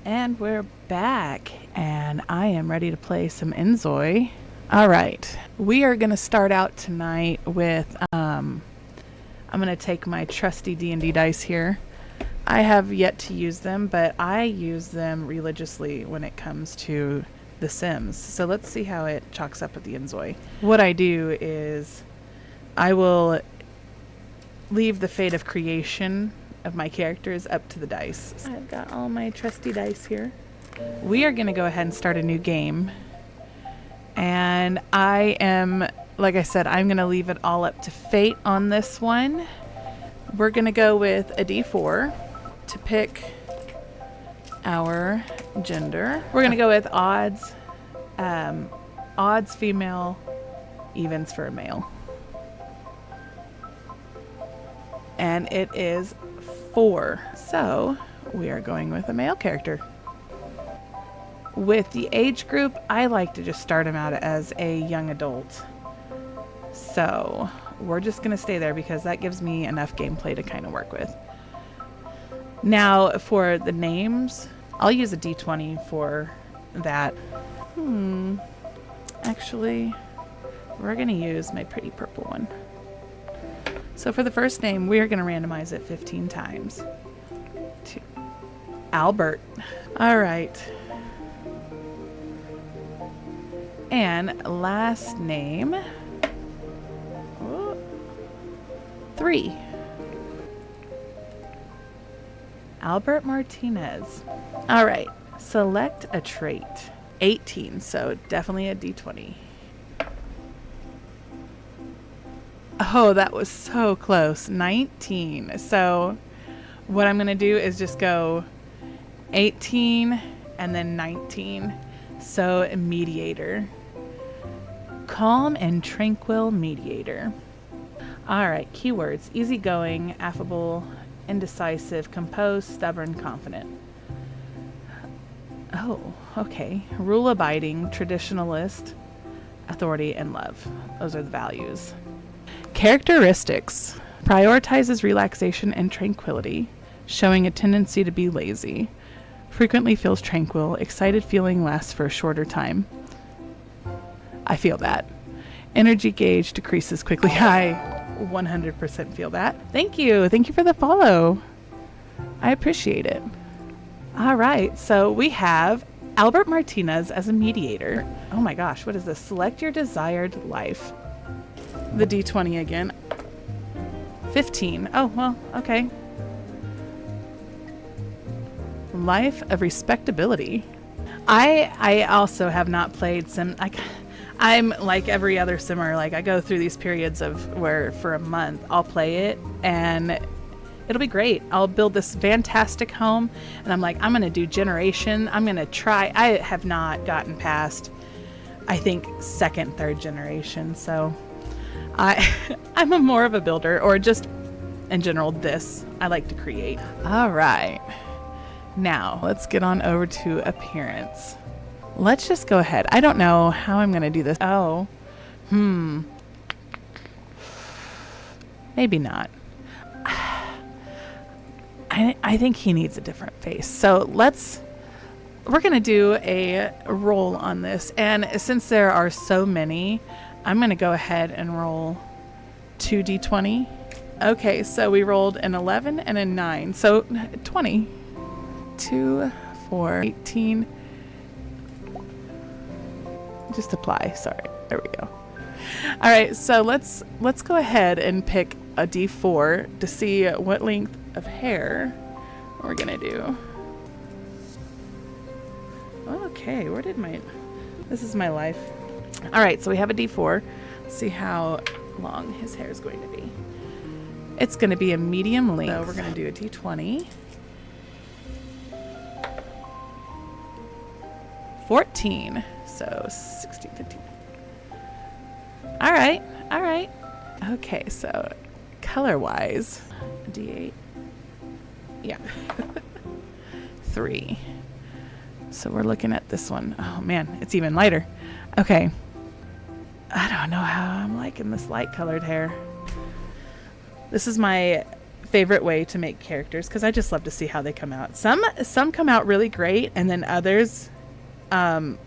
And we're back, and I am ready to play some inZOI. All right, we are going to start out tonight with, I'm going to take my trusty D&D dice here. I have yet to use them, but I use them religiously when it comes to The Sims. So let's see how it chalks up with the inZOI. What I do is I will leave the fate of creation of my characters up to the dice. I've got all my trusty dice here. We are going to go ahead and start a new game. And I am, like I said, I'm going to leave it all up to fate on this one. We're going to go with a D4 to pick our gender. We're going to go with odds, odds female, evens for a male. And it is 4. So we are going with a male character. With the age group, I like to just start him out as a young adult. So we're just going to stay there because that gives me enough gameplay to kind of work with. Now for the names, I'll use a D20 for that. Actually, we're going to use my pretty purple one. So for the first name, we are going to randomize it 15 times. To Albert. All right. And last name. 3. Albert Martinez. All right. Select a trait. 18. So definitely a D20. Oh, that was so close. 19. So what I'm going to do is just go 18 and then 19. So mediator. Calm and tranquil mediator. All right, keywords. Easygoing, affable, indecisive, composed, stubborn, confident. Oh, okay. Rule abiding, traditionalist, authority, and love. Those are the values. Characteristics. Prioritizes relaxation and tranquility, showing a tendency to be lazy. Frequently feels tranquil. Excited feeling lasts for a shorter time. I feel that. Energy gauge decreases quickly. I 100% feel that. Thank you. Thank you for the follow. I appreciate it. All right. So we have Albert Martinez as a mediator. Oh my gosh. What is this? Select your desired life. The D20 again. 15. Oh, well, okay. Life of respectability. I also have not played Sim. I'm like every other simmer. Like I go through these periods of where for a month I'll play it and it'll be great. I'll build this fantastic home and I'm like, I'm going to do generation. I'm going to try. I have not gotten past, I think, second, third generation. So I'm more of a builder, or just in general I like to create. All right. Now let's get on over to appearance. Let's just go ahead. I don't know how I'm going to do this. Oh, maybe not. I think he needs a different face. So we're going to do a roll on this. And since there are so many, I'm going to go ahead and roll 2d20. Okay, so we rolled an 11 and a 9. So 20. 2, 4, 18. Just apply. Sorry. There we go. All right, so let's go ahead and pick a D4 to see what length of hair we're going to do. Okay, this is my life. All right, so we have a D4. Let's see how long his hair is going to be. It's going to be a medium length. So we're going to do a D20. 14. So 16, 15. All right. Okay, so color-wise, D8. Yeah. 3. So we're looking at this one. Oh man, it's even lighter. Okay. I don't know how I'm liking this light colored hair. This is my favorite way to make characters, because I just love to see how they come out. Some come out really great, and then others, and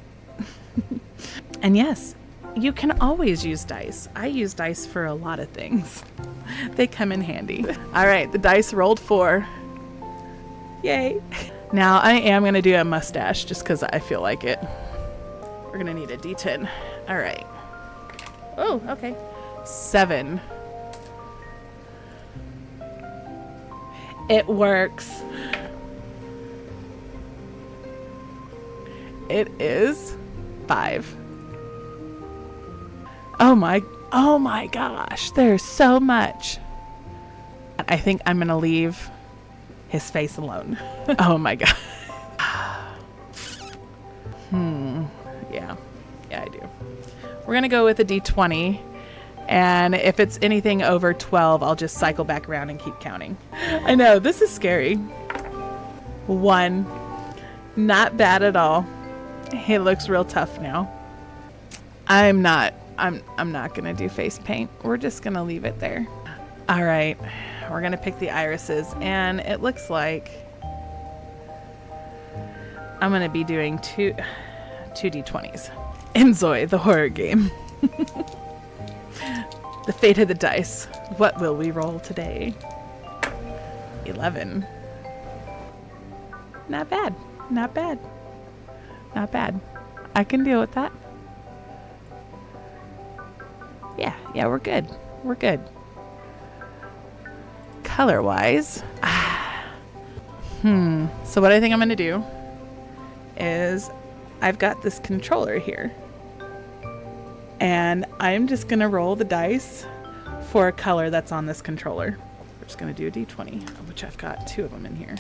yes, you can always use dice. I use dice for a lot of things. They come in handy. All right, the dice rolled 4. Yay. Now I am going to do a mustache just because I feel like it. We're going to need a D10. All right. Oh, okay. 7. It works. It is 5. Oh my gosh. There's so much. I think I'm going to leave his face alone. Oh my god. Yeah, I do. We're gonna go with a D20, and if it's anything over 12, I'll just cycle back around and keep counting. I know, this is scary. 1. Not bad at all. He looks real tough now. I'm not gonna do face paint. We're just gonna leave it there. All right. We're going to pick the irises, and it looks like I'm going to be doing two D20s. inZOI, the horror game. The fate of the dice. What will we roll today? 11. Not bad. Not bad. Not bad. I can deal with that. Yeah, we're good. We're good. Color wise, so what I think I'm going to do is I've got this controller here, and I'm just going to roll the dice for a color that's on this controller. We're just going to do a D20, of which I've got 2 of them in here.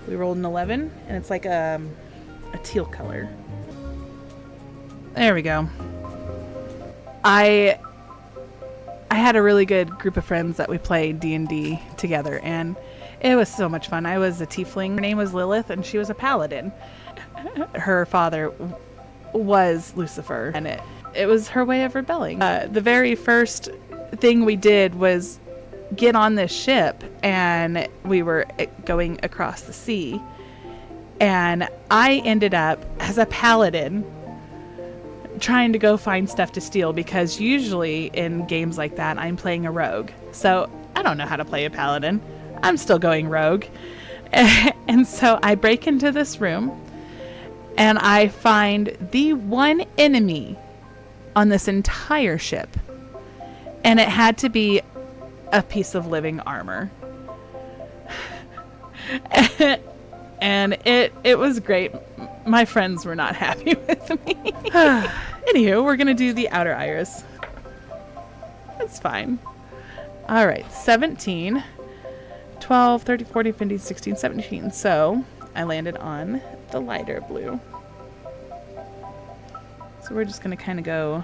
We rolled an 11, and it's like a teal color. There we go. I had a really good group of friends that we played D&D together, and it was so much fun. I was a tiefling. Her name was Lilith, and she was a paladin. Her father was Lucifer, and it was her way of rebelling. The very first thing we did was get on this ship, and we were going across the sea, and I ended up as a paladin trying to go find stuff to steal, because usually in games like that I'm playing a rogue, so I don't know how to play a paladin. I'm still going rogue. And so I break into this room, and I find the one enemy on this entire ship, and it had to be a piece of living armor. And it was great. My friends were not happy with me. Anywho, we're going to do the outer iris. That's fine. All right, 17, 12, 13, 14, 15, 16, 17. So I landed on the lighter blue. So we're just going to kind of go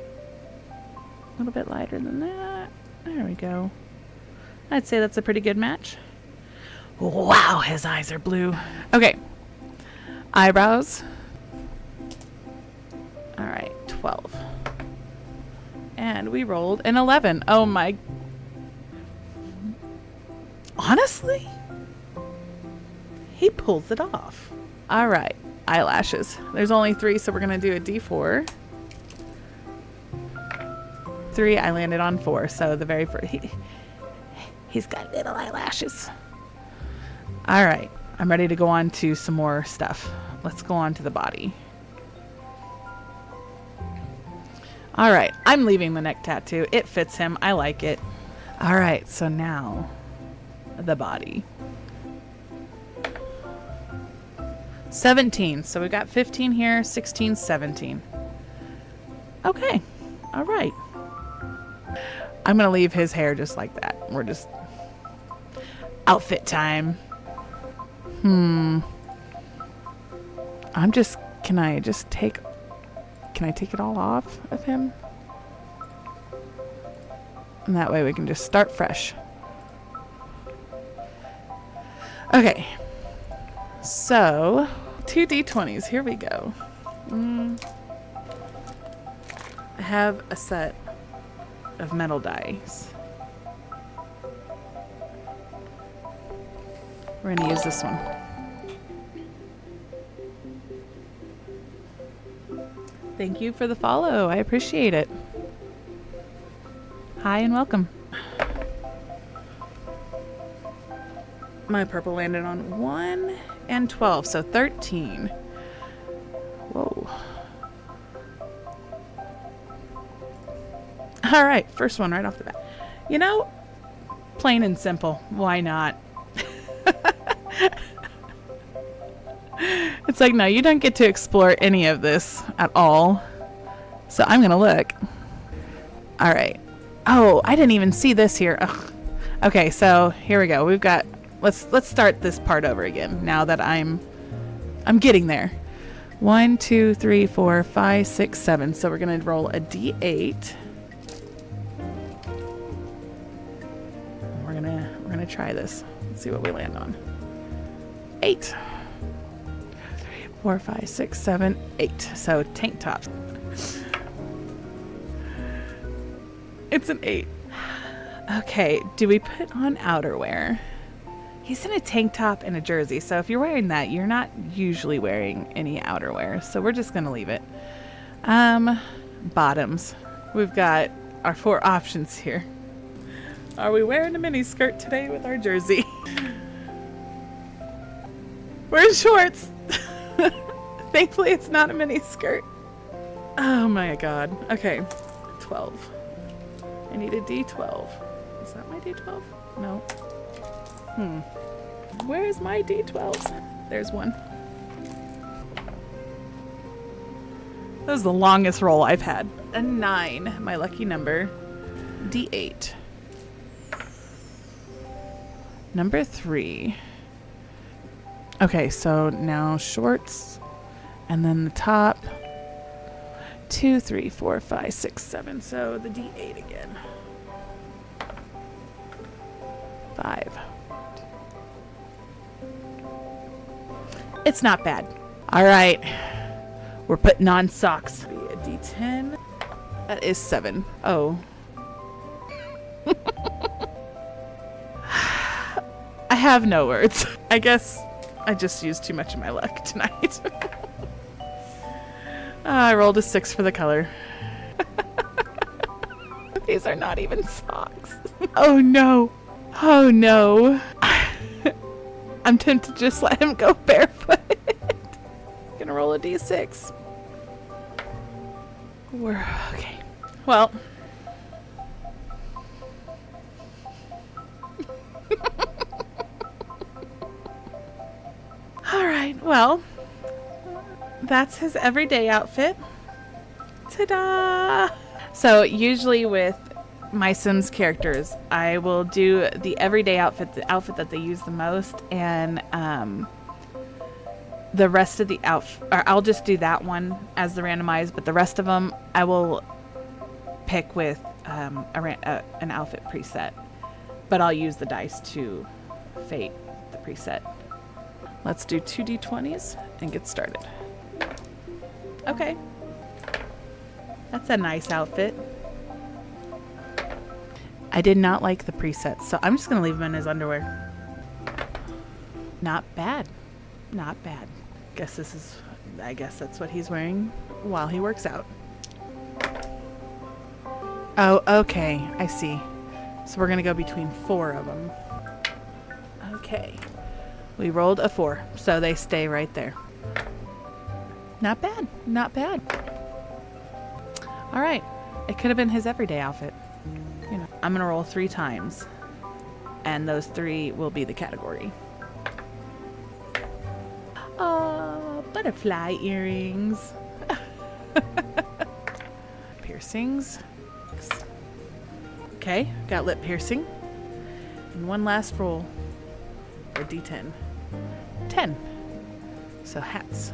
a little bit lighter than that. There we go. I'd say that's a pretty good match. Wow, his eyes are blue. Okay. Eyebrows. All right, 12. And we rolled an 11. Oh my. Honestly, he pulls it off. All right, eyelashes. There's only 3, so we're going to do a D4. 3, I landed on 4, so the very first. He's got little eyelashes. All right, I'm ready to go on to some more stuff. Let's go on to the body. All right, I'm leaving the neck tattoo. It fits him. I like it. All right, so now the body. 17. So we got 15 here, 16, 17. Okay. All right. I'm going to leave his hair just like that. We're just outfit time. Can I take it all off of him? And that way we can just start fresh. Okay. So, 2 D20s. Here we go. I have a set of metal dice. We're going to use this one. Thank you for the follow. I appreciate it. Hi and welcome. My purple landed on 1 and 12, so 13. Whoa. All right, first one right off the bat. You know, plain and simple. Why not? It's like, no, you don't get to explore any of this at all. So I'm going to look. All right. Oh, I didn't even see this here. Ugh. Okay, so here we go. We've got, let's start this part over again now that I'm getting there. 1, 2, 3, 4, 5, 6, 7. So we're going to roll a D8. We're gonna try this. Let's see what we land on. 8. 3, 4, 5, 6, 7, 8. So tank top. It's an 8. Okay, do we put on outerwear? He's in a tank top and a jersey, so if you're wearing that, you're not usually wearing any outerwear. So we're just gonna leave it. Bottoms. We've got our 4 options here. Are we wearing a mini skirt today with our jersey? We're shorts. Thankfully, it's not a mini skirt. Oh my god. Okay, 12. I need a D12. Is that my D12? No. Where's my D12s? There's one. That was the longest roll I've had. A 9, my lucky number. D8. Number 3. Okay, so now shorts, and then the top. 2, 3, 4, 5, 6, 7. So the D8 again. 5. It's not bad. All right, we're putting on socks. Be a D10. That is 7. Oh. I have no words. I guess I just used too much of my luck tonight. I rolled a 6 for the color. These are not even socks. Oh no. Oh no. I'm tempted to just let him go barefoot. Gonna roll a D6. We're okay. Well. Alright, well, that's his everyday outfit. Ta-da! So usually with my Sims characters, I will do the everyday outfit, the outfit that they use the most, and the rest of the outfit, or I'll just do that one as the randomized, but the rest of them I will pick with an outfit preset, but I'll use the dice to fate the preset. Let's do 2 D20s and get started. Okay. That's a nice outfit. I did not like the presets, so I'm just going to leave him in his underwear. Not bad. Not bad. I guess that's what he's wearing while he works out. Oh, okay. I see. So we're going to go between 4 of them. Okay. We rolled a 4, so they stay right there. Not bad. Not bad. All right. It could have been his everyday outfit. You know, I'm going to roll 3 times, and those 3 will be the category. Oh, butterfly earrings. Piercings. Okay, got lip piercing. And one last roll for D10. 10. So hats.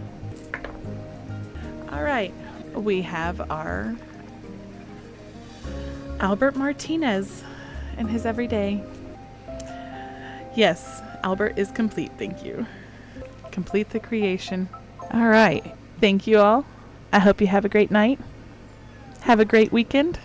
All right, we have our Albert Martinez and his everyday. Yes, Albert is complete, thank you. Complete the creation. All right, thank you all. I hope you have a great night. Have a great weekend.